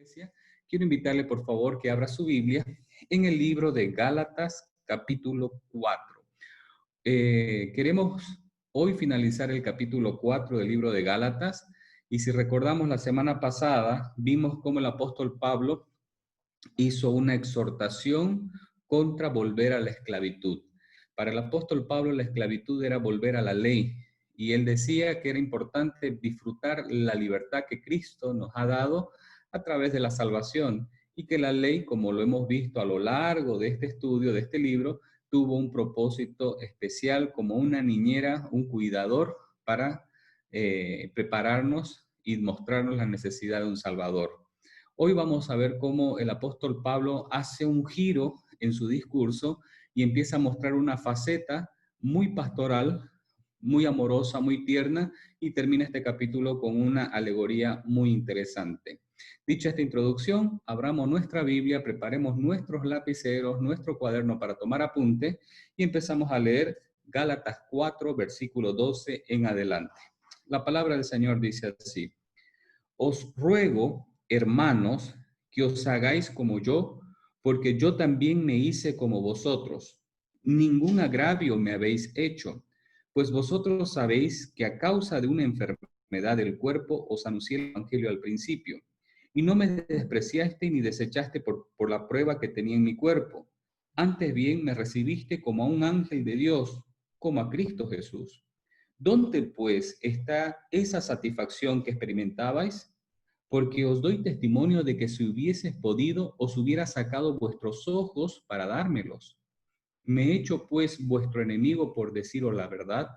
Iglesia, quiero invitarle por favor que abra su Biblia en el libro de Gálatas capítulo 4. Queremos hoy finalizar el capítulo 4 del libro de Gálatas, y si recordamos la semana pasada vimos cómo el apóstol Pablo hizo una exhortación contra volver a la esclavitud. Para el apóstol Pablo la esclavitud era volver a la ley, y él decía que era importante disfrutar la libertad que Cristo nos ha dado a través de la salvación, y que la ley, como lo hemos visto a lo largo de este estudio, de este libro, tuvo un propósito especial como una niñera, un cuidador para prepararnos y mostrarnos la necesidad de un Salvador. Hoy vamos a ver cómo el apóstol Pablo hace un giro en su discurso y empieza a mostrar una faceta muy pastoral, muy amorosa, muy tierna, y termina este capítulo con una alegoría muy interesante. Dicha esta introducción, abramos nuestra Biblia, preparemos nuestros lapiceros, nuestro cuaderno para tomar apunte y empezamos a leer Gálatas 4, versículo 12 en adelante. La palabra del Señor dice así: Os ruego, hermanos, que os hagáis como yo, porque yo también me hice como vosotros. Ningún agravio me habéis hecho, pues vosotros sabéis que a causa de una enfermedad del cuerpo os anuncié el evangelio al principio, y no me despreciaste ni desechaste por la prueba que tenía en mi cuerpo. Antes bien me recibiste como a un ángel de Dios, como a Cristo Jesús. ¿Dónde pues está esa satisfacción que experimentabais? Porque os doy testimonio de que si hubieses podido, os hubiera sacado vuestros ojos para dármelos. ¿Me he hecho pues vuestro enemigo por deciros la verdad?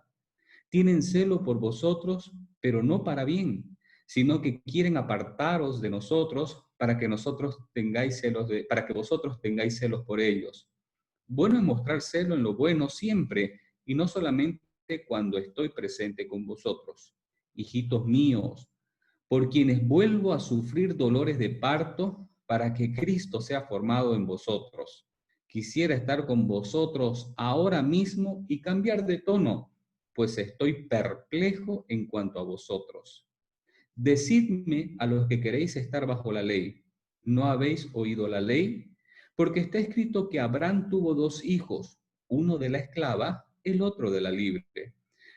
Tienen celo por vosotros, pero no para bien, sino que quieren apartaros de nosotros para que vosotros tengáis celos por ellos. Bueno es mostrar celo en lo bueno siempre, y no solamente cuando estoy presente con vosotros. Hijitos míos, por quienes vuelvo a sufrir dolores de parto para que Cristo sea formado en vosotros. Quisiera estar con vosotros ahora mismo y cambiar de tono, pues estoy perplejo en cuanto a vosotros. Decidme a los que queréis estar bajo la ley, ¿no habéis oído la ley? Porque está escrito que Abraham tuvo dos hijos, uno de la esclava, el otro de la libre.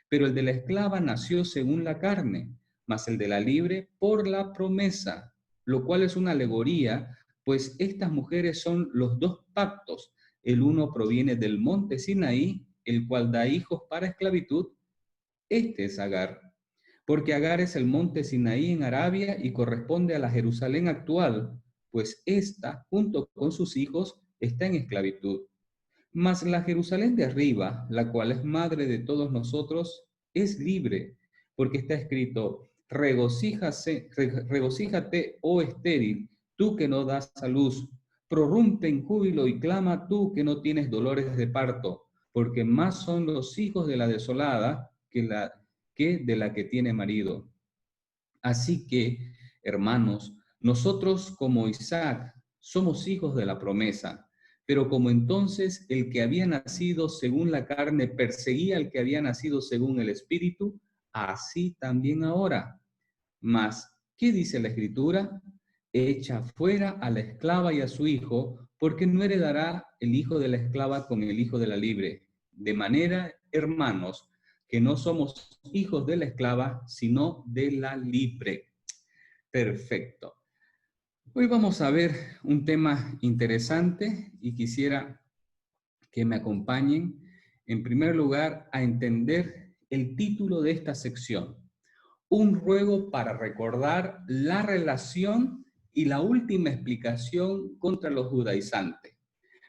Pero el de la esclava nació según la carne, mas el de la libre por la promesa, lo cual es una alegoría, pues estas mujeres son los dos pactos. El uno proviene del monte Sinaí, el cual da hijos para esclavitud. Este es Agar, porque Agar es el monte Sinaí en Arabia y corresponde a la Jerusalén actual, pues ésta, junto con sus hijos, está en esclavitud. Mas la Jerusalén de arriba, la cual es madre de todos nosotros, es libre, porque está escrito: regocíjate, oh estéril, tú que no das a luz, prorrumpe en júbilo y clama tú que no tienes dolores de parto, porque más son los hijos de la desolada que de la que tiene marido. Así que, hermanos, nosotros como Isaac somos hijos de la promesa, pero como entonces el que había nacido según la carne perseguía al que había nacido según el Espíritu, así también ahora. Mas, ¿qué dice la Escritura? Echa fuera a la esclava y a su hijo, porque no heredará el hijo de la esclava con el hijo de la libre. De manera, hermanos, que no somos hijos de la esclava, sino de la libre. Perfecto. Hoy vamos a ver un tema interesante y quisiera que me acompañen, en primer lugar, a entender el título de esta sección: un ruego para recordar la relación y la última explicación contra los judaizantes.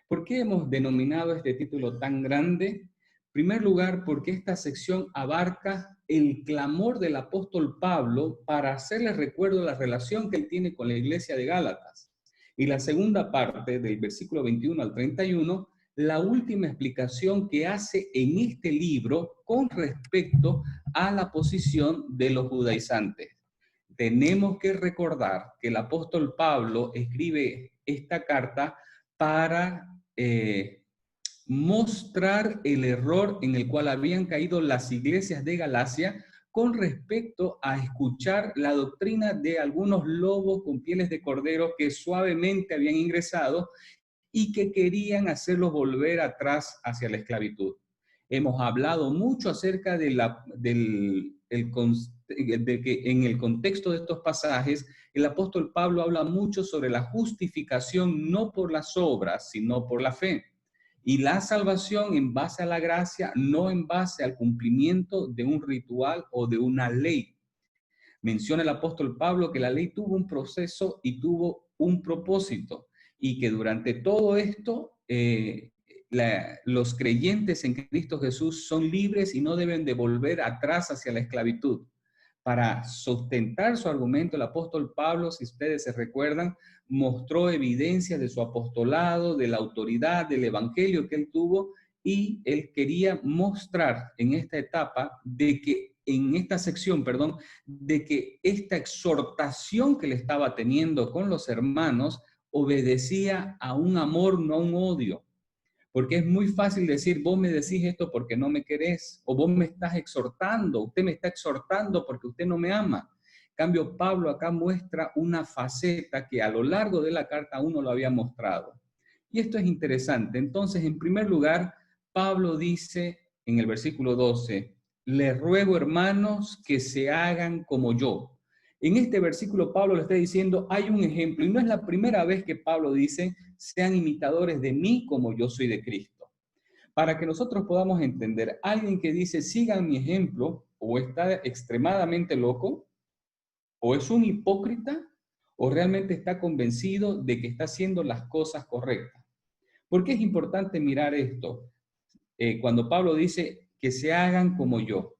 ¿Por qué hemos denominado este título tan grande? En primer lugar, porque esta sección abarca el clamor del apóstol Pablo para hacerle recuerdo de la relación que él tiene con la iglesia de Gálatas. Y la segunda parte, del versículo 21 al 31, la última explicación que hace en este libro con respecto a la posición de los judaizantes. Tenemos que recordar que el apóstol Pablo escribe esta carta para mostrar el error en el cual habían caído las iglesias de Galacia con respecto a escuchar la doctrina de algunos lobos con pieles de cordero que suavemente habían ingresado y que querían hacerlos volver atrás hacia la esclavitud. Hemos hablado mucho acerca de, de que en el contexto de estos pasajes, el apóstol Pablo habla mucho sobre la justificación no por las obras, sino por la fe. Y la salvación en base a la gracia, no en base al cumplimiento de un ritual o de una ley. Menciona el apóstol Pablo que la ley tuvo un proceso y tuvo un propósito, y que durante todo esto los creyentes en Cristo Jesús son libres y no deben de volver atrás hacia la esclavitud. Para sustentar su argumento, el apóstol Pablo, si ustedes se recuerdan, mostró evidencia de su apostolado, de la autoridad, del evangelio que él tuvo, y él quería mostrar en esta etapa de que, en esta sección, perdón, de que esta exhortación que le estaba teniendo con los hermanos obedecía a un amor, no a un odio. Porque es muy fácil decir, vos me decís esto porque no me querés, o vos me estás exhortando, usted me está exhortando porque usted no me ama. En cambio, Pablo acá muestra una faceta que a lo largo de la carta uno lo había mostrado. Y esto es interesante. Entonces, en primer lugar, Pablo dice en el versículo 12, les ruego, hermanos, que se hagan como yo. En este versículo Pablo le está diciendo, hay un ejemplo, y no es la primera vez que Pablo dice, sean imitadores de mí como yo soy de Cristo. Para que nosotros podamos entender, alguien que dice, sigan mi ejemplo, o está extremadamente loco, o es un hipócrita, o realmente está convencido de que está haciendo las cosas correctas. ¿Por qué es importante mirar esto? Cuando Pablo dice que se hagan como yo.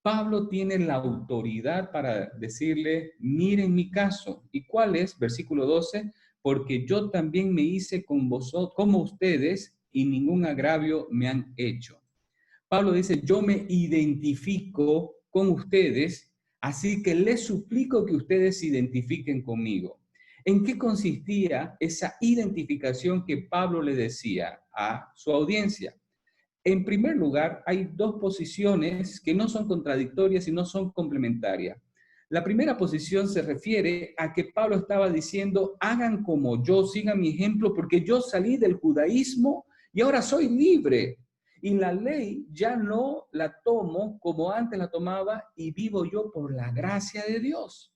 Pablo tiene la autoridad para decirle, miren mi caso. ¿Y cuál es? Versículo 12, porque yo también me hice con vosotros, como ustedes, y ningún agravio me han hecho. Pablo dice, yo me identifico con ustedes, así que les suplico que ustedes se identifiquen conmigo. ¿En qué consistía esa identificación que Pablo le decía a su audiencia? En primer lugar, hay dos posiciones que no son contradictorias y no son complementarias. La primera posición se refiere a que Pablo estaba diciendo, hagan como yo, sigan mi ejemplo, porque yo salí del judaísmo y ahora soy libre. Y la ley ya no la tomo como antes la tomaba y vivo yo por la gracia de Dios.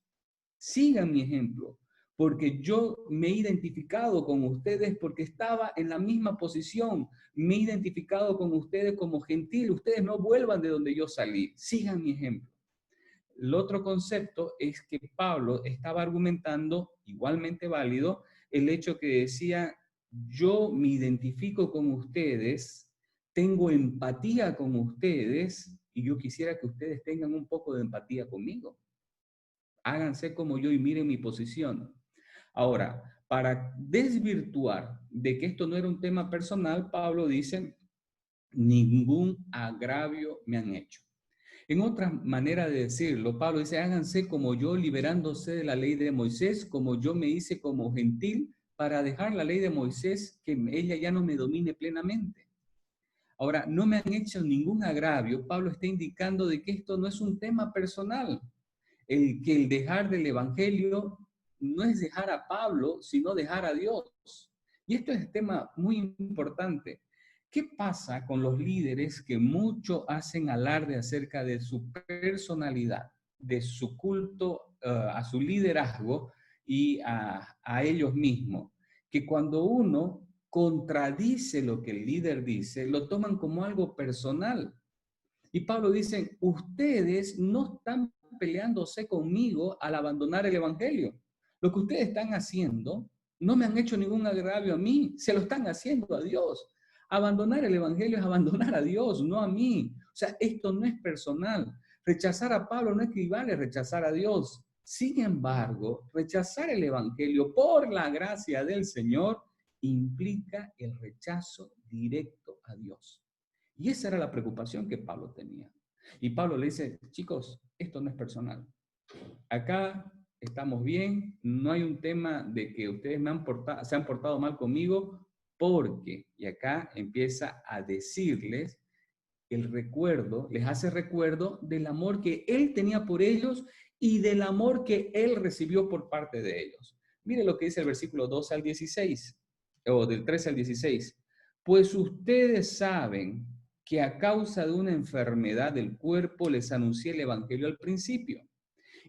Sigan mi ejemplo, porque yo me he identificado con ustedes porque estaba en la misma posición, me he identificado con ustedes como gentil, ustedes no vuelvan de donde yo salí, sigan mi ejemplo. El otro concepto es que Pablo estaba argumentando, igualmente válido, el hecho que decía, yo me identifico con ustedes, tengo empatía con ustedes y yo quisiera que ustedes tengan un poco de empatía conmigo. Háganse como yo y miren mi posición. Ahora, para desvirtuar de que esto no era un tema personal, Pablo dice, ningún agravio me han hecho. En otra manera de decirlo, Pablo dice, háganse como yo, liberándose de la ley de Moisés, como yo me hice como gentil, para dejar la ley de Moisés, que ella ya no me domine plenamente. Ahora, no me han hecho ningún agravio. Pablo está indicando de que esto no es un tema personal. El dejar del evangelio no es dejar a Pablo, sino dejar a Dios. Y esto es un tema muy importante. ¿Qué pasa con los líderes que mucho hacen alarde acerca de su personalidad, de su culto a su liderazgo y a ellos mismos? Que cuando uno contradice lo que el líder dice, lo toman como algo personal. Y Pablo dice, ustedes no están peleándose conmigo al abandonar el evangelio. Lo que ustedes están haciendo no me han hecho ningún agravio a mí, se lo están haciendo a Dios. Abandonar el evangelio es abandonar a Dios, no a mí. O sea, esto no es personal. Rechazar a Pablo no equivale a rechazar a Dios. Sin embargo, rechazar el evangelio por la gracia del Señor implica el rechazo directo a Dios. Y esa era la preocupación que Pablo tenía. Y Pablo le dice, chicos, esto no es personal. Acá estamos bien, no hay un tema de que ustedes se han portado mal conmigo porque, y acá empieza a decirles el recuerdo, les hace recuerdo del amor que Él tenía por ellos y del amor que Él recibió por parte de ellos. Mire lo que dice el versículo 12 al 16, o del 13 al 16. Pues ustedes saben que a causa de una enfermedad del cuerpo les anuncié el evangelio al principio.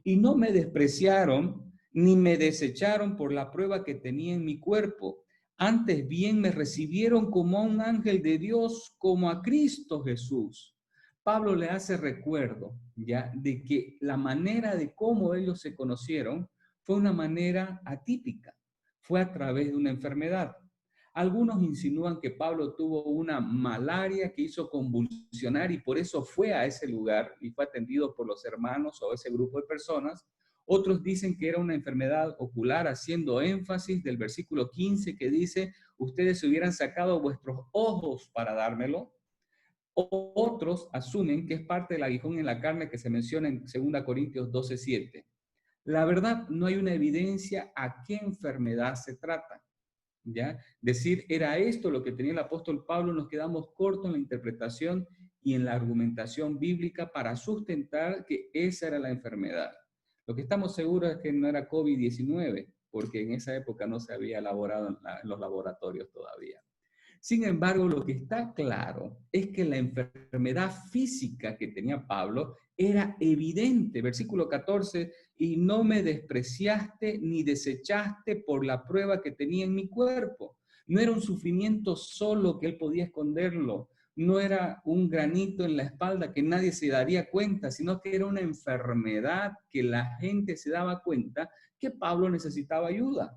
Y no me despreciaron ni me desecharon por la prueba que tenía en mi cuerpo. Antes bien me recibieron como a un ángel de Dios, como a Cristo Jesús. Pablo le hace recuerdo ya de que la manera de cómo ellos se conocieron fue una manera atípica, fue a través de una enfermedad. Algunos insinúan que Pablo tuvo una malaria que hizo convulsionar y por eso fue a ese lugar y fue atendido por los hermanos o ese grupo de personas. Otros dicen que era una enfermedad ocular, haciendo énfasis del versículo 15 que dice, ustedes se hubieran sacado vuestros ojos para dármelo. Otros asumen que es parte del aguijón en la carne que se menciona en 2 Corintios 12:7. La verdad, no hay una evidencia a qué enfermedad se trata. ¿Ya? Decir, era esto lo que tenía el apóstol Pablo, nos quedamos cortos en la interpretación y en la argumentación bíblica para sustentar que esa era la enfermedad. Lo que estamos seguros es que no era COVID-19, porque en esa época no se había elaborado en los laboratorios todavía. Sin embargo, lo que está claro es que la enfermedad física que tenía Pablo era evidente. Versículo 14, y no me despreciaste ni desechaste por la prueba que tenía en mi cuerpo. No era un sufrimiento solo que él podía esconderlo, no era un granito en la espalda que nadie se daría cuenta, sino que era una enfermedad que la gente se daba cuenta que Pablo necesitaba ayuda.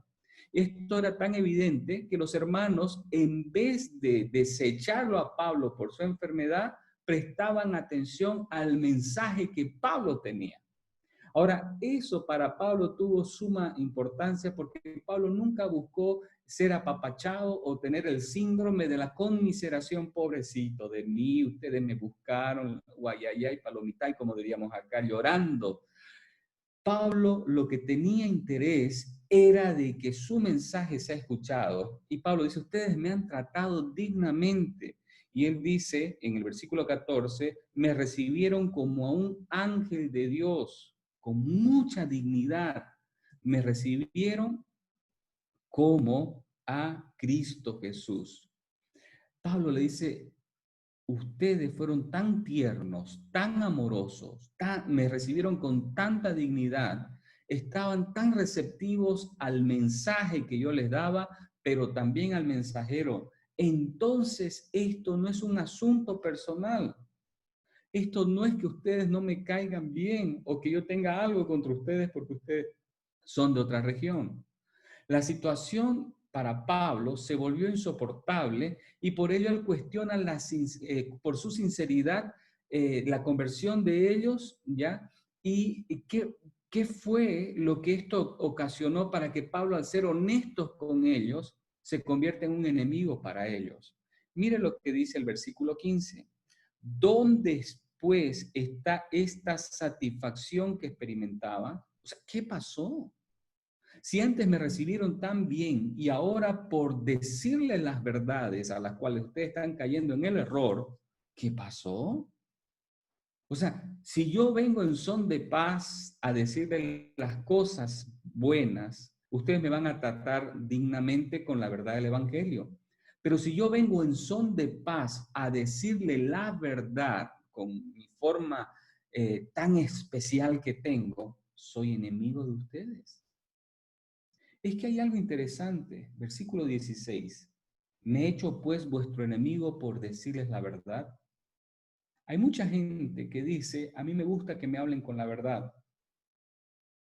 Esto era tan evidente que los hermanos, en vez de desecharlo a Pablo por su enfermedad, prestaban atención al mensaje que Pablo tenía. Ahora, eso para Pablo tuvo suma importancia porque Pablo nunca buscó ser apapachado o tener el síndrome de la conmiseración, pobrecito de mí, ustedes me buscaron, guayayay, palomitay, como diríamos acá, llorando. Pablo lo que tenía interés era de que su mensaje sea escuchado. Y Pablo dice, ustedes me han tratado dignamente. Y él dice en el versículo 14, me recibieron como a un ángel de Dios, con mucha dignidad. Me recibieron como a Cristo Jesús. Pablo le dice, ustedes fueron tan tiernos, tan amorosos, me recibieron con tanta dignidad, estaban tan receptivos al mensaje que yo les daba, pero también al mensajero. Entonces, esto no es un asunto personal. Esto no es que ustedes no me caigan bien o que yo tenga algo contra ustedes porque ustedes son de otra región. La situación para Pablo se volvió insoportable y por ello él cuestiona por su sinceridad la conversión de ellos, ¿ya? Y qué fue lo que esto ocasionó para que Pablo, al ser honestos con ellos, se convierta en un enemigo para ellos. Mire lo que dice el versículo 15. ¿Dónde pues está esta satisfacción que experimentaba? O sea, ¿qué pasó? Si antes me recibieron tan bien y ahora por decirles las verdades a las cuales ustedes están cayendo en el error, ¿qué pasó? O sea, si yo vengo en son de paz a decirles las cosas buenas, ustedes me van a tratar dignamente con la verdad del Evangelio. Pero si yo vengo en son de paz a decirle la verdad con mi forma tan especial que tengo, soy enemigo de ustedes. Es que hay algo interesante. Versículo 16. ¿Me he hecho pues vuestro enemigo por decirles la verdad? Hay mucha gente que dice, a mí me gusta que me hablen con la verdad,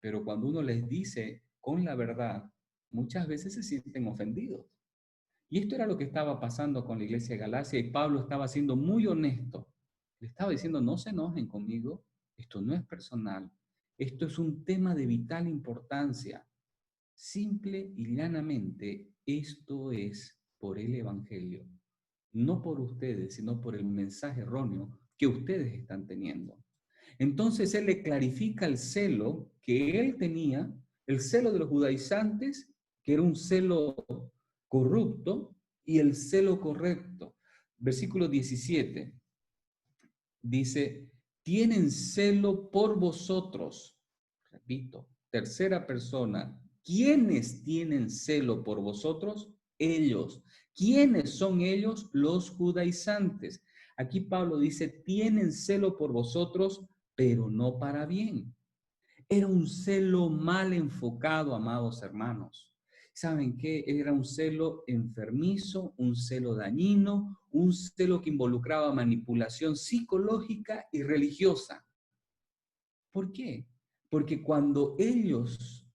pero cuando uno les dice con la verdad, muchas veces se sienten ofendidos. Y esto era lo que estaba pasando con la iglesia de Galacia y Pablo estaba siendo muy honesto. Le estaba diciendo, no se enojen conmigo, esto no es personal, esto es un tema de vital importancia. Simple y llanamente, esto es por el Evangelio, no por ustedes, sino por el mensaje erróneo que ustedes están teniendo. Entonces él le clarifica el celo que él tenía, el celo de los judaizantes, que era un celo corrupto, y el celo correcto. Versículo 17. dice, tienen celo por vosotros. Repito, tercera persona. ¿Quiénes tienen celo por vosotros? Ellos. ¿Quiénes son ellos? Los judaizantes. Aquí Pablo dice, tienen celo por vosotros, pero no para bien. Era un celo mal enfocado, amados hermanos. ¿Saben qué? Era un celo enfermizo, un celo dañino, un celo que involucraba manipulación psicológica y religiosa. ¿Por qué? Porque cuando ellos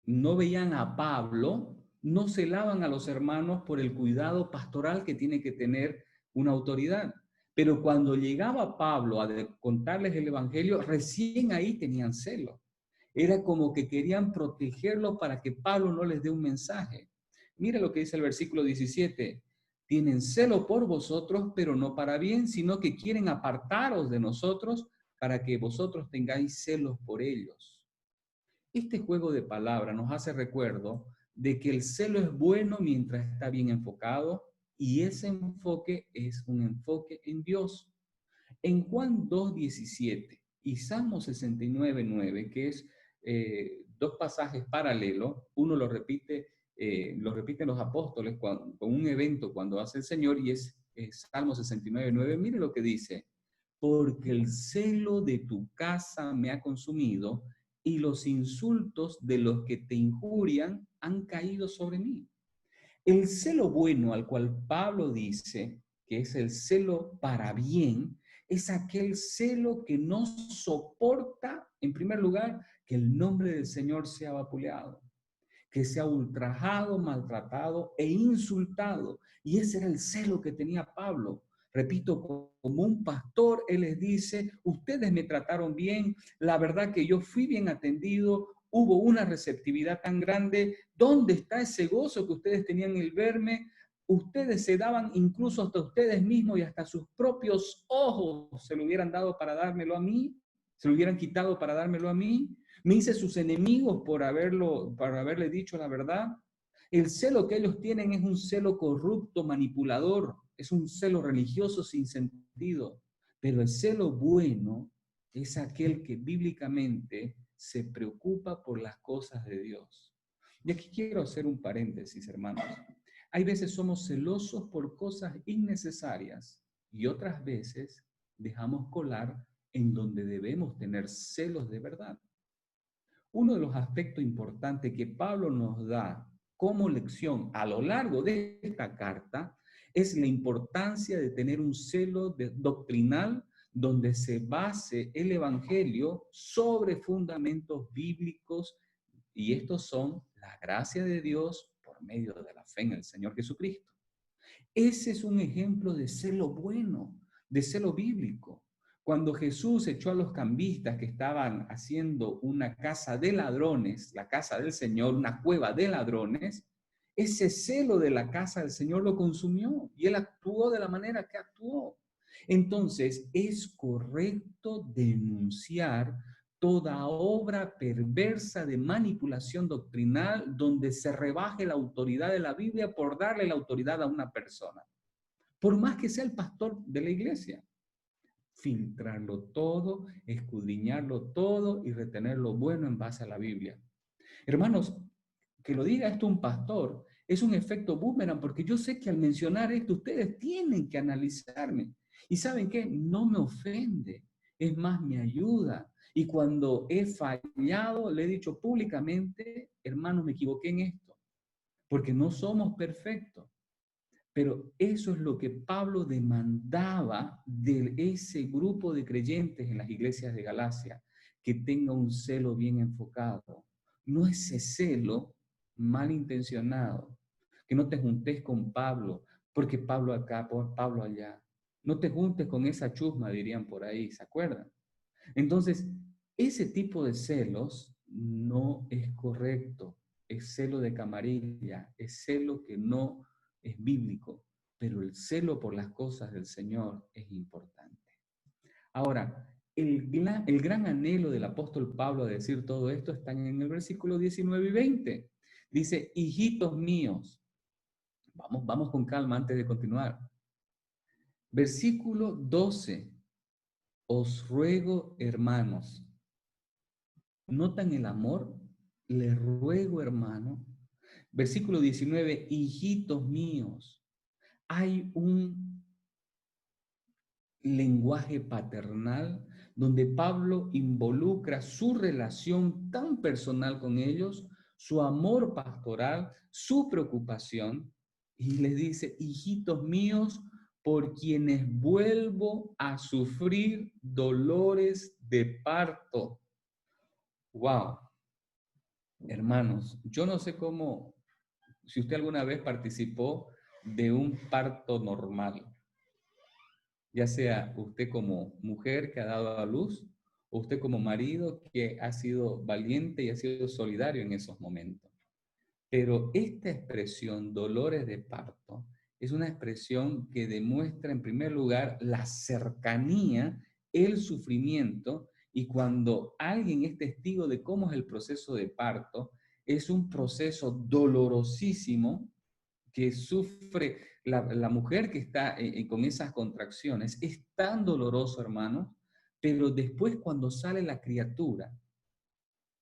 no veían a Pablo, no celaban a los hermanos por el cuidado pastoral que tiene que tener una autoridad. Pero cuando llegaba Pablo a contarles el evangelio, recién ahí tenían celo. Era como que querían protegerlo para que Pablo no les dé un mensaje. Mira lo que dice el versículo 17. Tienen celo por vosotros, pero no para bien, sino que quieren apartaros de nosotros para que vosotros tengáis celos por ellos. Este juego de palabras nos hace recuerdo de que el celo es bueno mientras está bien enfocado y ese enfoque es un enfoque en Dios. En Juan 2:17 y Salmo 69:9, que es dos pasajes paralelos, uno lo repiten los apóstoles con un evento cuando hace el Señor y es Salmo 69:9. Mire lo que dice, porque el celo de tu casa me ha consumido y los insultos de los que te injurian han caído sobre mí. El celo bueno al cual Pablo dice que es el celo para bien, es aquel celo que no soporta, en primer lugar, que el nombre del Señor sea vapuleado, que sea ultrajado, maltratado e insultado. Y ese era el celo que tenía Pablo. Repito, como un pastor, él les dice, ustedes me trataron bien, la verdad que yo fui bien atendido, hubo una receptividad tan grande, ¿dónde está ese gozo que ustedes tenían en el verme? Ustedes se daban incluso hasta ustedes mismos y hasta sus propios ojos se lo hubieran dado para dármelo a mí, se lo hubieran quitado para dármelo a mí. Me hice sus enemigos por haberle dicho la verdad. El celo que ellos tienen es un celo corrupto, manipulador, es un celo religioso sin sentido. Pero el celo bueno es aquel que bíblicamente se preocupa por las cosas de Dios. Y aquí quiero hacer un paréntesis, hermanos. Hay veces somos celosos por cosas innecesarias y otras veces dejamos colar en donde debemos tener celos de verdad. Uno de los aspectos importantes que Pablo nos da como lección a lo largo de esta carta es la importancia de tener un celo doctrinal donde se base el evangelio sobre fundamentos bíblicos y estos son la gracia de Dios por medio de la fe en el Señor Jesucristo. Ese es un ejemplo de celo bueno, de celo bíblico. Cuando Jesús echó a los cambistas que estaban haciendo una casa de ladrones, la casa del Señor, una cueva de ladrones, ese celo de la casa del Señor lo consumió y él actuó de la manera que actuó. Entonces, es correcto denunciar toda obra perversa de manipulación doctrinal donde se rebaje la autoridad de la Biblia por darle la autoridad a una persona, por más que sea el pastor de la iglesia. Filtrarlo todo, escudriñarlo todo y retener lo bueno en base a la Biblia. Hermanos, que lo diga esto un pastor es un efecto boomerang porque yo sé que al mencionar esto ustedes tienen que analizarme. ¿Y saben qué? No me ofende, es más, me ayuda. Y cuando he fallado, le he dicho públicamente, hermanos, me equivoqué en esto, porque no somos perfectos. Pero eso es lo que Pablo demandaba de ese grupo de creyentes en las iglesias de Galacia, que tenga un celo bien enfocado. No ese celo malintencionado, que no te juntes con Pablo, porque Pablo acá, Pablo allá. No te juntes con esa chusma, dirían por ahí, ¿se acuerdan? Entonces, ese tipo de celos no es correcto, es celo de camarilla, es celo que no es bíblico, pero el celo por las cosas del Señor es importante. Ahora, el gran anhelo del apóstol Pablo de decir todo esto está en el versículo 19 y 20. Dice, hijitos míos, vamos con calma antes de continuar. Versículo 12. Os ruego, hermanos, ¿notan el amor? Les ruego, hermano. Versículo 19, hijitos míos, hay un lenguaje paternal donde Pablo involucra su relación tan personal con ellos, su amor pastoral, su preocupación, y les dice, hijitos míos, por quienes vuelvo a sufrir dolores de parto. Wow, hermanos, yo no sé cómo, si usted alguna vez participó de un parto normal, ya sea usted como mujer que ha dado a luz, o usted como marido que ha sido valiente y ha sido solidario en esos momentos. Pero esta expresión, dolores de parto, es una expresión que demuestra en primer lugar la cercanía, el sufrimiento, y cuando alguien es testigo de cómo es el proceso de parto, es un proceso dolorosísimo que sufre la mujer que está con esas contracciones. Es tan doloroso, hermano, pero después cuando sale la criatura,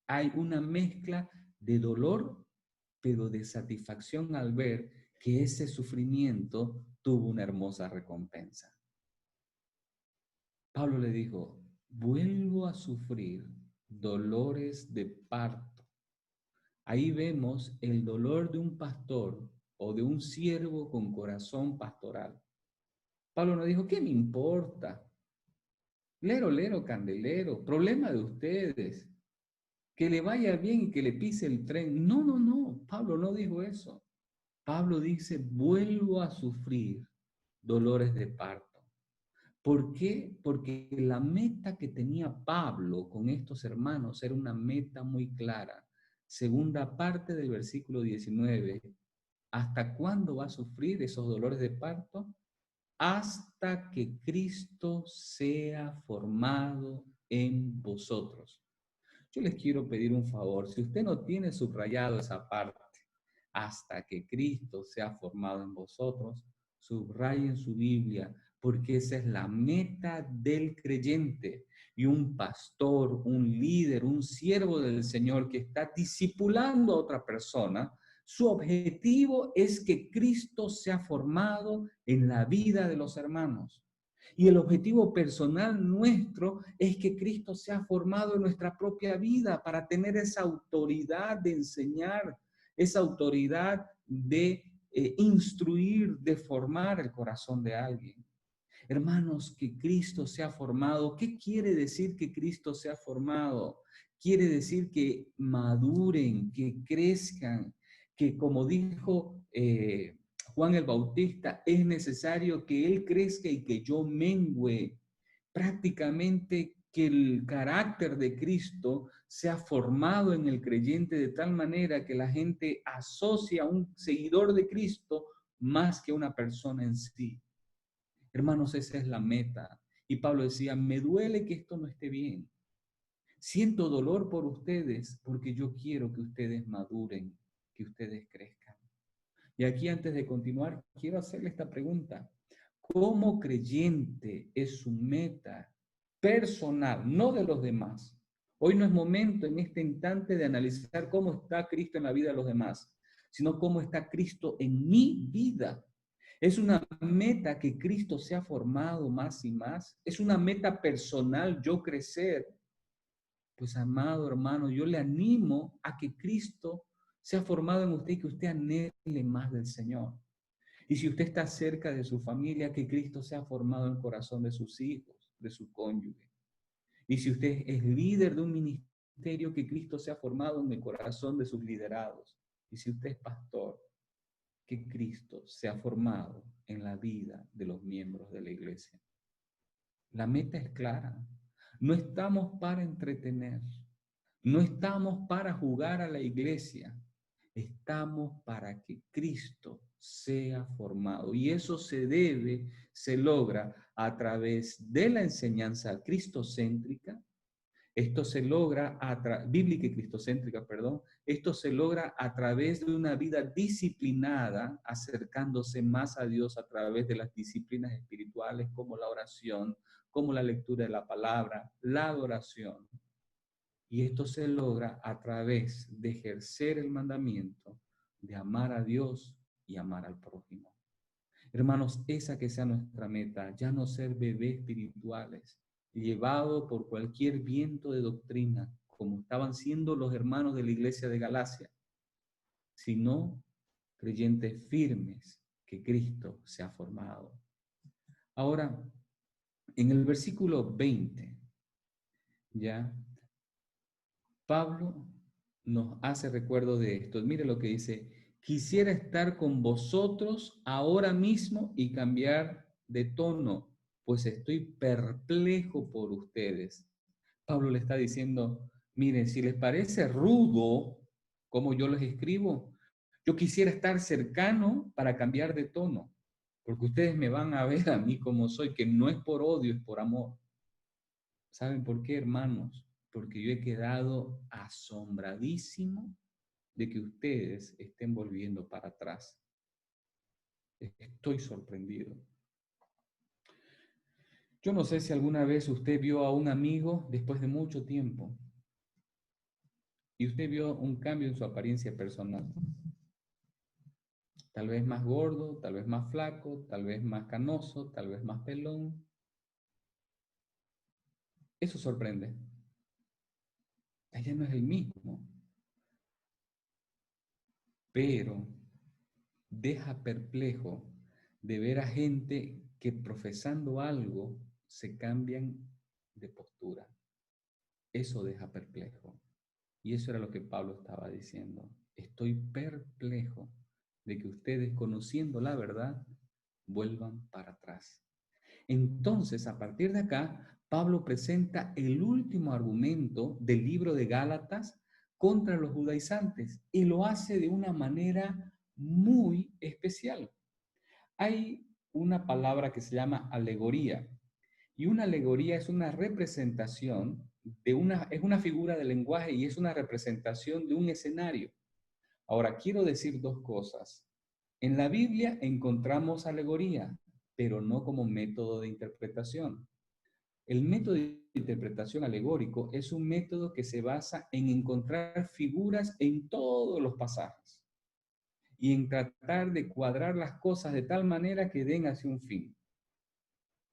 hay una mezcla de dolor, pero de satisfacción al ver que ese sufrimiento tuvo una hermosa recompensa. Pablo le dijo, vuelvo a sufrir dolores de parto. Ahí vemos el dolor de un pastor o de un siervo con corazón pastoral. Pablo nos dijo, ¿qué me importa? Lero, lero, candelero, problema de ustedes. Que le vaya bien y que le pise el tren. No, no, no, Pablo no dijo eso. Pablo dice, vuelvo a sufrir dolores de parto. ¿Por qué? Porque la meta que tenía Pablo con estos hermanos era una meta muy clara. Segunda parte del versículo 19. ¿Hasta cuándo va a sufrir esos dolores de parto? Hasta que Cristo sea formado en vosotros. Yo les quiero pedir un favor. Si usted no tiene subrayado esa parte, hasta que Cristo sea formado en vosotros, subraye en su Biblia, porque esa es la meta del creyente. Y un pastor, un líder, un siervo del Señor que está discipulando a otra persona, su objetivo es que Cristo sea formado en la vida de los hermanos. Y el objetivo personal nuestro es que Cristo sea formado en nuestra propia vida para tener esa autoridad de enseñar, esa autoridad de instruir, de formar el corazón de alguien. Hermanos, que Cristo sea formado. ¿Qué quiere decir que Cristo sea formado? Quiere decir que maduren, que crezcan, que como dijo Juan el Bautista, es necesario que Él crezca y que yo mengüe. Prácticamente que el carácter de Cristo sea formado en el creyente de tal manera que la gente asocia a un seguidor de Cristo más que a una persona en sí. Hermanos, esa es la meta. Y Pablo decía, me duele que esto no esté bien. Siento dolor por ustedes porque yo quiero que ustedes maduren, que ustedes crezcan. Y aquí antes de continuar, quiero hacerle esta pregunta. ¿Cómo creyente es su meta personal, no de los demás? Hoy no es momento en este instante de analizar cómo está Cristo en la vida de los demás, sino cómo está Cristo en mi vida. Es una meta que Cristo se ha formado más y más. Es una meta personal yo crecer. Pues amado hermano, yo le animo a que Cristo sea formado en usted y que usted anhele más del Señor. Y si usted está cerca de su familia, que Cristo sea formado en el corazón de sus hijos, de su cónyuge. Y si usted es líder de un ministerio, que Cristo sea formado en el corazón de sus liderados. Y si usted es pastor, que Cristo sea formado en la vida de los miembros de la iglesia. La meta es clara. No estamos para entretener. No estamos para jugar a la iglesia. Estamos para que Cristo sea formado. Y eso se logra a través de la enseñanza cristocéntrica. Esto se logra, bíblica y cristocéntrica, perdón. Esto se logra a través de una vida disciplinada, acercándose más a Dios a través de las disciplinas espirituales como la oración, como la lectura de la palabra, la adoración. Y esto se logra a través de ejercer el mandamiento de amar a Dios y amar al prójimo. Hermanos, esa que sea nuestra meta, ya no ser bebés espirituales, llevados por cualquier viento de doctrina, como estaban siendo los hermanos de la iglesia de Galacia, sino creyentes firmes que Cristo se ha formado. Ahora, en el versículo 20, ya, Pablo nos hace recuerdo de esto. Mire lo que dice: quisiera estar con vosotros ahora mismo y cambiar de tono, pues estoy perplejo por ustedes. Pablo le está diciendo, miren, si les parece rudo como yo les escribo, yo quisiera estar cercano para cambiar de tono, porque ustedes me van a ver a mí como soy, que no es por odio, es por amor. ¿Saben por qué, hermanos? Porque yo he quedado asombradísimo de que ustedes estén volviendo para atrás. Estoy sorprendido. Yo no sé si alguna vez usted vio a un amigo después de mucho tiempo y usted vio un cambio en su apariencia personal. Tal vez más gordo, tal vez más flaco, tal vez más canoso, tal vez más pelón. Eso sorprende. Ella no es el mismo, pero deja perplejo de ver a gente que profesando algo se cambian de postura. Eso deja perplejo. Y eso era lo que Pablo estaba diciendo. Estoy perplejo de que ustedes, conociendo la verdad, vuelvan para atrás. Entonces, a partir de acá, Pablo presenta el último argumento del libro de Gálatas contra los judaizantes y lo hace de una manera muy especial. Hay una palabra que se llama alegoría, y una alegoría es una representación es una figura de lenguaje y es una representación de un escenario. Ahora, quiero decir dos cosas. En la Biblia encontramos alegoría, pero no como método de interpretación. El método de interpretación alegórico es un método que se basa en encontrar figuras en todos los pasajes y en tratar de cuadrar las cosas de tal manera que den hacia un fin.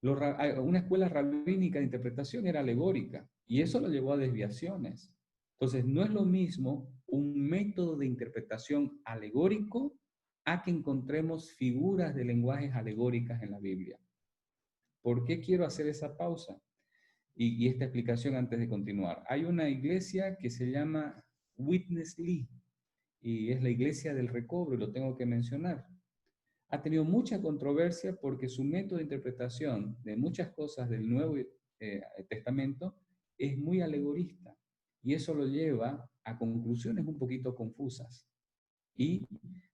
Una escuela rabínica de interpretación era alegórica y eso lo llevó a desviaciones. Entonces, no es lo mismo un método de interpretación alegórico a que encontremos figuras de lenguajes alegóricas en la Biblia. ¿Por qué quiero hacer esa pausa y esta explicación antes de continuar? Hay una iglesia que se llama Witness Lee y es la iglesia del recobro, y lo tengo que mencionar. Ha tenido mucha controversia porque su método de interpretación de muchas cosas del Nuevo Testamento es muy alegorista y eso lo lleva a conclusiones un poquito confusas. Y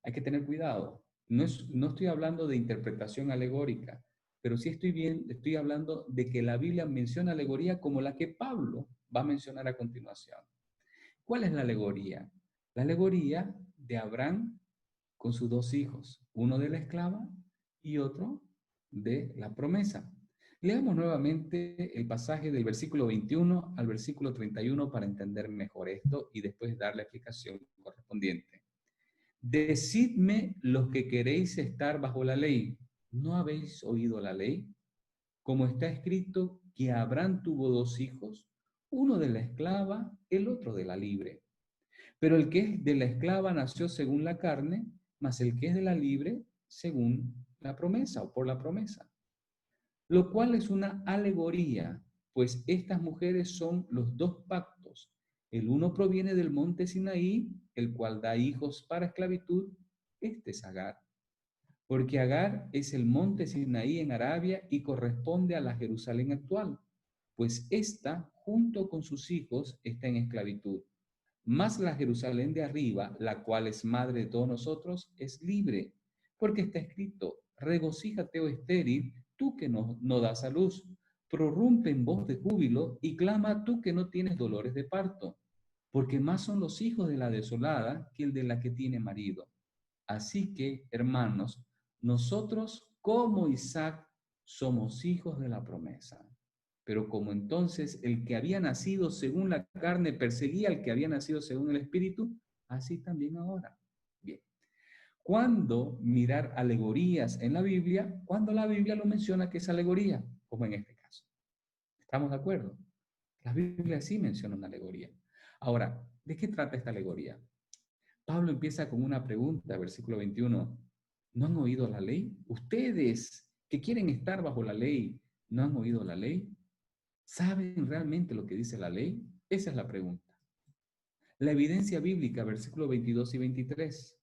hay que tener cuidado. No estoy hablando de interpretación alegórica, pero sí estoy hablando de que la Biblia menciona alegoría como la que Pablo va a mencionar a continuación. ¿Cuál es la alegoría? La alegoría de Abraham con sus dos hijos, uno de la esclava y otro de la promesa. Leamos nuevamente el pasaje del versículo 21 al versículo 31 para entender mejor esto y después dar la explicación correspondiente. Decidme los que queréis estar bajo la ley. ¿No habéis oído la ley? Como está escrito que Abraham tuvo dos hijos, uno de la esclava, el otro de la libre. Pero el que es de la esclava nació según la carne, mas el que es de la libre según la promesa o por la promesa. Lo cual es una alegoría, pues estas mujeres son los dos pactos. El uno proviene del monte Sinaí, el cual da hijos para esclavitud. Este es Agar. Porque Agar es el monte Sinaí en Arabia y corresponde a la Jerusalén actual, pues ésta, junto con sus hijos, está en esclavitud. Mas la Jerusalén de arriba, la cual es madre de todos nosotros, es libre, porque está escrito, regocíjate, oh estéril, tú que no das a luz, prorrumpe en voz de júbilo y clama tú que no tienes dolores de parto, porque más son los hijos de la desolada que el de la que tiene marido. Así que, hermanos, nosotros como Isaac somos hijos de la promesa. Pero como entonces el que había nacido según la carne perseguía al que había nacido según el Espíritu, así también ahora. Bien. ¿Cuándo mirar alegorías en la Biblia? Cuando la Biblia lo menciona que es alegoría, como en este caso. ¿Estamos de acuerdo? La Biblia sí menciona una alegoría. Ahora, ¿de qué trata esta alegoría? Pablo empieza con una pregunta, versículo 21. ¿No han oído la ley? Ustedes que quieren estar bajo la ley, ¿no han oído la ley? ¿Saben realmente lo que dice la ley? Esa es la pregunta. La evidencia bíblica, versículos 22 y 23.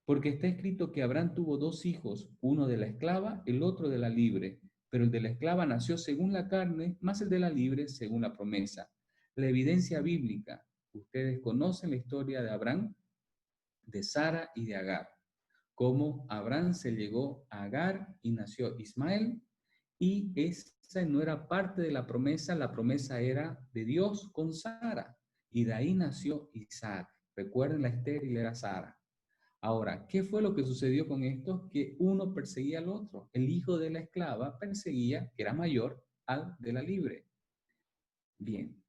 Porque está escrito que Abraham tuvo dos hijos, uno de la esclava, el otro de la libre, pero el de la esclava nació según la carne, más el de la libre según la promesa. La evidencia bíblica, ustedes conocen la historia de Abraham, de Sara y de Agar, cómo Abraham se llegó a Agar y nació Ismael, y esa no era parte de la promesa era de Dios con Sara, y de ahí nació Isaac. Recuerden, la estéril era Sara. Ahora, ¿qué fue lo que sucedió con esto? Que uno perseguía al otro. El hijo de la esclava perseguía, que era mayor, al de la libre. Bien,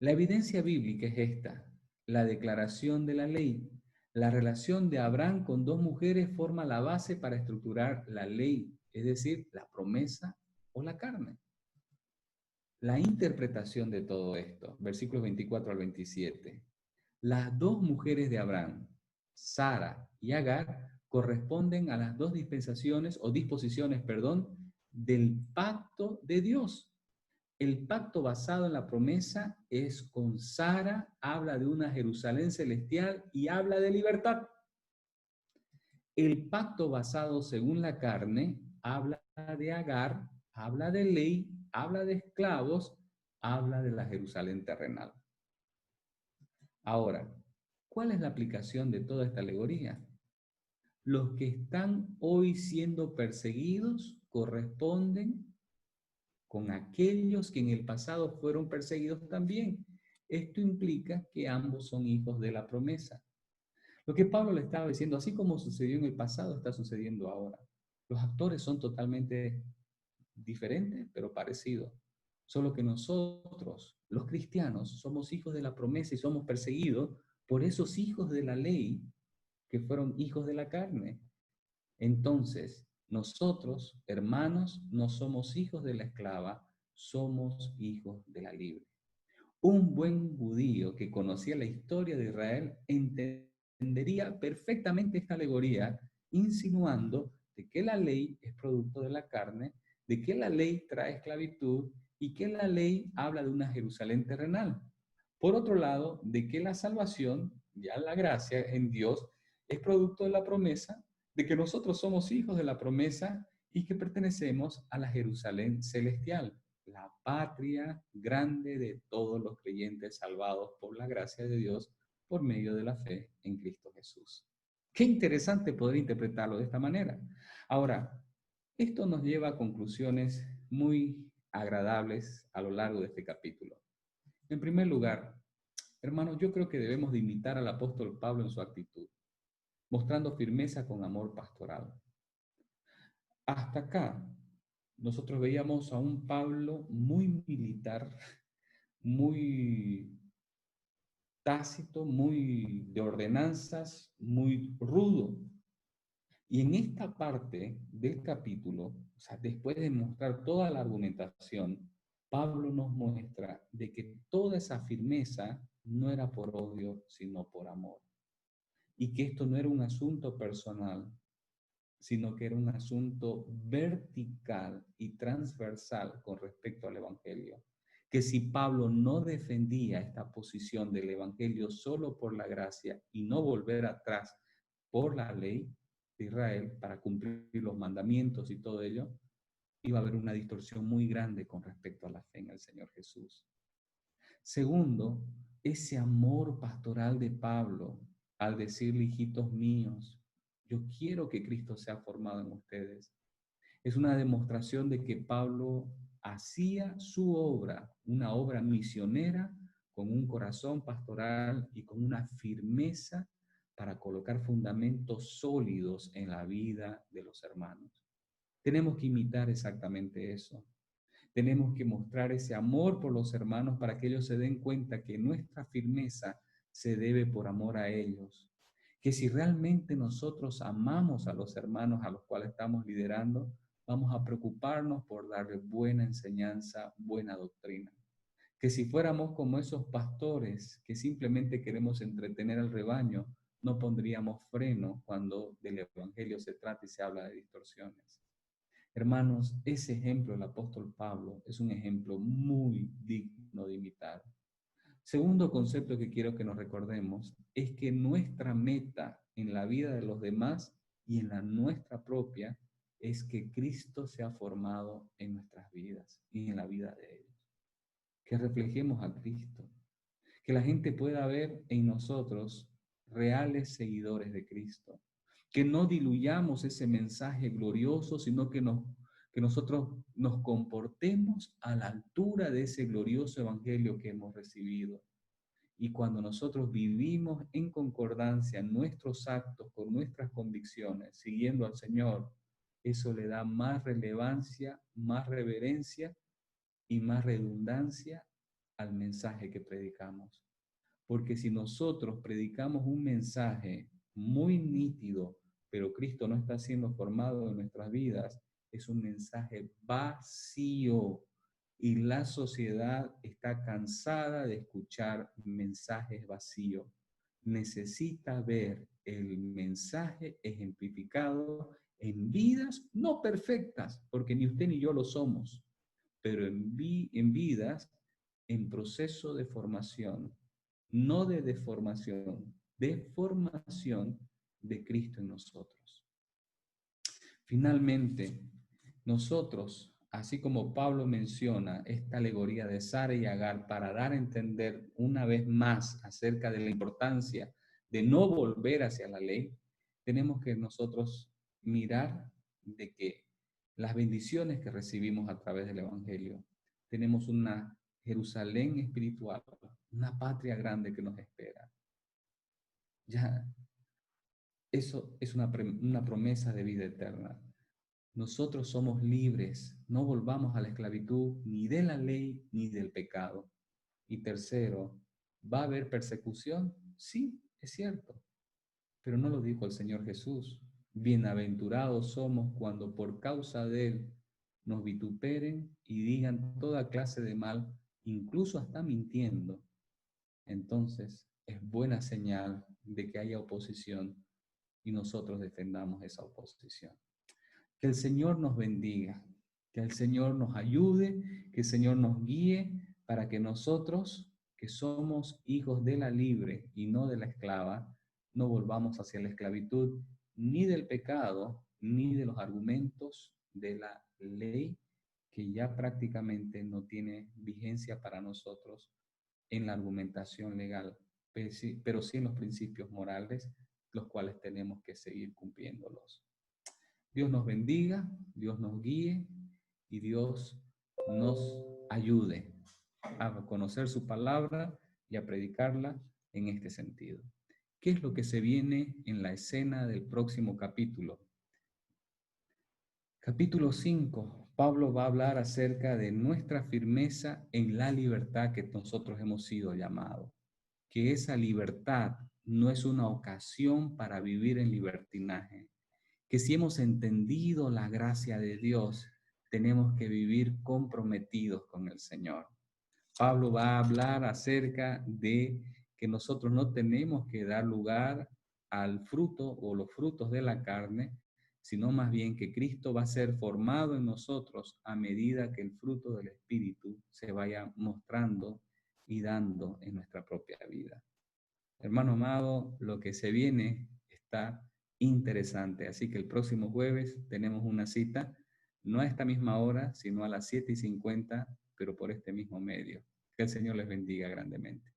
la evidencia bíblica es esta, la declaración de la ley. La relación de Abraham con dos mujeres forma la base para estructurar la ley, es decir, la promesa o la carne. La interpretación de todo esto, versículos 24 al 27. Las dos mujeres de Abraham, Sara y Agar, corresponden a las dos dispensaciones o disposiciones, perdón, del pacto de Dios. El pacto basado en la promesa es con Sara, habla de una Jerusalén celestial y habla de libertad. El pacto basado según la carne habla de Agar, habla de ley, habla de esclavos, habla de la Jerusalén terrenal. Ahora, ¿cuál es la aplicación de toda esta alegoría? Los que están hoy siendo perseguidos corresponden con aquellos que en el pasado fueron perseguidos también. Esto implica que ambos son hijos de la promesa. Lo que Pablo le estaba diciendo, así como sucedió en el pasado, está sucediendo ahora. Los actores son totalmente diferentes, pero parecidos. Solo que nosotros, los cristianos, somos hijos de la promesa y somos perseguidos por esos hijos de la ley que fueron hijos de la carne. Entonces, nosotros, hermanos, no somos hijos de la esclava, somos hijos de la libre. Un buen judío que conocía la historia de Israel entendería perfectamente esta alegoría, insinuando de que la ley es producto de la carne, de que la ley trae esclavitud y que la ley habla de una Jerusalén terrenal. Por otro lado, de que la salvación, ya la gracia en Dios, es producto de la promesa de que nosotros somos hijos de la promesa y que pertenecemos a la Jerusalén celestial, la patria grande de todos los creyentes salvados por la gracia de Dios por medio de la fe en Cristo Jesús. Qué interesante poder interpretarlo de esta manera. Ahora, esto nos lleva a conclusiones muy agradables a lo largo de este capítulo. En primer lugar, hermanos, yo creo que debemos de imitar al apóstol Pablo en su actitud, mostrando firmeza con amor pastoral. Hasta acá, nosotros veíamos a un Pablo muy militar, muy tácito, muy de ordenanzas, muy rudo. Y en esta parte del capítulo, o sea, después de mostrar toda la argumentación, Pablo nos muestra de que toda esa firmeza no era por odio, sino por amor. Y que esto no era un asunto personal, sino que era un asunto vertical y transversal con respecto al Evangelio. Que si Pablo no defendía esta posición del Evangelio solo por la gracia y no volver atrás por la ley de Israel para cumplir los mandamientos y todo ello, iba a haber una distorsión muy grande con respecto a la fe en el Señor Jesús. Segundo, ese amor pastoral de Pablo al decirle, hijitos míos, yo quiero que Cristo sea formado en ustedes. Es una demostración de que Pablo hacía su obra, una obra misionera, con un corazón pastoral y con una firmeza para colocar fundamentos sólidos en la vida de los hermanos. Tenemos que imitar exactamente eso. Tenemos que mostrar ese amor por los hermanos para que ellos se den cuenta que nuestra firmeza se debe por amor a ellos. Que si realmente nosotros amamos a los hermanos a los cuales estamos liderando, vamos a preocuparnos por darles buena enseñanza, buena doctrina. Que si fuéramos como esos pastores que simplemente queremos entretener al rebaño, no pondríamos freno cuando del evangelio se trata y se habla de distorsiones. Hermanos, ese ejemplo del apóstol Pablo es un ejemplo muy digno de imitar. Segundo concepto que quiero que nos recordemos es que nuestra meta en la vida de los demás y en la nuestra propia es que Cristo sea formado en nuestras vidas y en la vida de ellos. Que reflejemos a Cristo, que la gente pueda ver en nosotros reales seguidores de Cristo, que no diluyamos ese mensaje glorioso, sino que nosotros nos comportemos a la altura de ese glorioso evangelio que hemos recibido. Y cuando nosotros vivimos en concordancia nuestros actos con nuestras convicciones, siguiendo al Señor, eso le da más relevancia, más reverencia y más redundancia al mensaje que predicamos. Porque si nosotros predicamos un mensaje muy nítido, pero Cristo no está siendo formado en nuestras vidas, es un mensaje vacío. Y la sociedad está cansada de escuchar mensajes vacíos. Necesita ver el mensaje ejemplificado en vidas no perfectas, porque ni usted ni yo lo somos, pero en vidas en proceso de formación, no de deformación, de formación de Cristo en nosotros. Finalmente, nosotros, así como Pablo menciona esta alegoría de Sara y Agar para dar a entender una vez más acerca de la importancia de no volver hacia la ley, tenemos que nosotros mirar de que las bendiciones que recibimos a través del Evangelio, tenemos una Jerusalén espiritual, una patria grande que nos espera. Ya, eso es una promesa de vida eterna. Nosotros somos libres, no volvamos a la esclavitud ni de la ley ni del pecado. Y tercero, ¿va a haber persecución? Sí, es cierto, pero no lo dijo el Señor Jesús. Bienaventurados somos cuando por causa de Él nos vituperen y digan toda clase de mal, incluso hasta mintiendo. Entonces es buena señal de que haya oposición y nosotros defendamos esa oposición. Que el Señor nos bendiga, que el Señor nos ayude, que el Señor nos guíe para que nosotros, que somos hijos de la libre y no de la esclava, no volvamos hacia la esclavitud ni del pecado, ni de los argumentos de la ley que ya prácticamente no tiene vigencia para nosotros en la argumentación legal, pero sí en los principios morales, los cuales tenemos que seguir cumpliéndolos. Dios nos bendiga, Dios nos guíe y Dios nos ayude a conocer su palabra y a predicarla en este sentido. ¿Qué es lo que se viene en la escena del próximo capítulo? Capítulo 5, Pablo va a hablar acerca de nuestra firmeza en la libertad que nosotros hemos sido llamados. Que esa libertad no es una ocasión para vivir en libertinaje. Que si hemos entendido la gracia de Dios, tenemos que vivir comprometidos con el Señor. Pablo va a hablar acerca de que nosotros no tenemos que dar lugar al fruto o los frutos de la carne, sino más bien que Cristo va a ser formado en nosotros a medida que el fruto del Espíritu se vaya mostrando y dando en nuestra propia vida. Hermano amado, lo que se viene está interesante, así que el próximo jueves tenemos una cita, no a esta misma hora, sino a las 7:50, pero por este mismo medio. Que el Señor les bendiga grandemente.